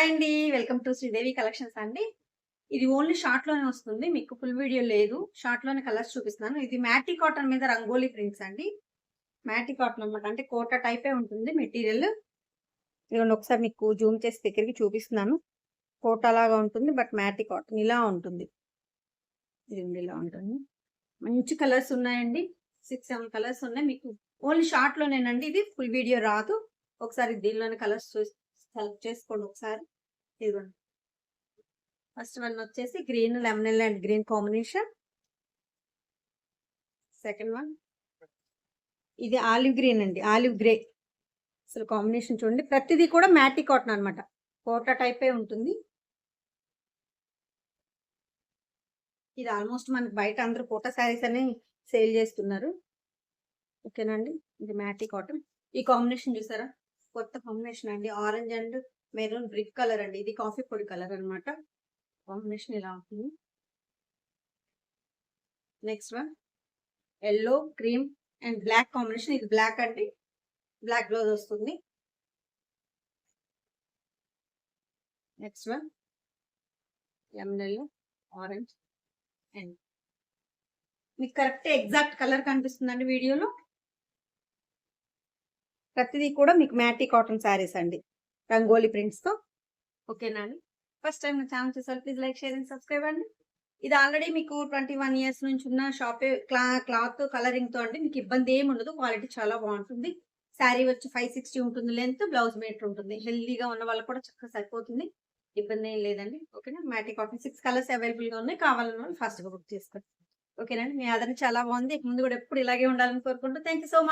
Hi అండి. Welcome to Sridevi collections అండి. ఇది ఓన్లీ షార్ట్ లోనే వస్తుంది. మీకు ఫుల్ వీడియో లేదు. షార్ట్ లోనే కలర్స్ చూపిస్తున్నాను. ఇది మ్యాటీ కాటన్ మీద రంగోలీ ప్రింట్స్ అండి. మ్యాటీ కాటన్ అన్నమాట. అంటే కోటా టైపే ఉంటుంది మెటీరియల్. ఇదిగోండి ఒకసారి మీకు జూమ్ చేసి దగ్గరికి చూపిస్తున్నాను. కోటా లాగా ఉంటుంది. బట్ మ్యాటీ కాటన్ ఇలా ఉంటుంది. ఇదిగోండి ఇలా ఉంటుంది. మంచి కలర్స్ ఉన్నాయండి. 6, 7 కలర్స్ ఉన్నాయి. మీకు ఓన్లీ షార్ట్ లోనేనండి. ఇది ఫుల్ వీడియో రాదు. ఒకసారి దీనిలోనే కలర్స్ సెలెక్ట్ చేసుకోండి ఒకసారి. ఇదిగోండి. ఫస్ట్ వన్ వచ్చేసి green lemon and green combination. Second one ఇది ఆలివ్ గ్రీన్ అండి, ఆలివ్ గ్రే. అసలు కాంబినేషన్ చూడండి. ప్రతిదీ కూడా మ్యాటీ కాటన్ అనమాట. కోటా టైపే ఉంటుంది. ఇది ఆల్మోస్ట్ మనకి బయట అందరూ కోటా శారీస్ అని సేల్ చేస్తున్నారు. ఓకేనండి. ఇది మ్యాటీ కాటన్. ఈ కాంబినేషన్ చూసారా, కొత్త కాంబినేషన్ అండి. Orange and maroon brick colour అండి. ఇది కాఫీ పొడి కలర్ అనమాట. కాంబినేషన్ ఇలా ఉంటుంది. Next one yellow cream and black combination. ఇది బ్లాక్ అండి. బ్లాక్ బ్లౌజ్ వస్తుంది. Next one lemon yellow orange and మీకు కరెక్ట్ ఎగ్జాక్ట్ కలర్ కనిపిస్తుందండి వీడియోలో. ప్రతిదీ కూడా మీకు మ్యాటీ కాటన్ శారీస్ అండి, రంగోలీ ప్రింట్స్ తో. ఓకేనా అండి. ఫస్ట్ టైం నా ఛానల్ చూసారు please like share and subscribe అండి. ఇది ఆల్రెడీ మీకు 21 ఇయర్స్ నుంచి ఉన్న షాపే. క్లాత్ కలరింగ్ తో అండి. మీకు ఇబ్బంది ఏమి ఉండదు. క్వాలిటీ చాలా బాగుంటుంది. శారీ వచ్చి 560 ఉంటుంది లెంత్. బ్లౌజ్ మీటర్ ఉంటుంది. హెల్దీగా ఉన్న వాళ్ళకి కూడా చక్కగా సరిపోతుంది. ఇబ్బంది ఏం లేదండి. ఓకేనా. మ్యాటీ కాటన్ 6 కలర్స్ అవైలబుల్ గా ఉన్నాయి. కావాలన్న వాళ్ళు ఫాస్ట్ గా బుక్ చేసుకోండి. ఓకేనండి. మీ ఆదరణ చాలా బాగుంది. ముందు కూడా ఎప్పుడు ఇలాగే ఉండాలని కోరుకుంటూ థ్యాంక్ యూ సో మచ్.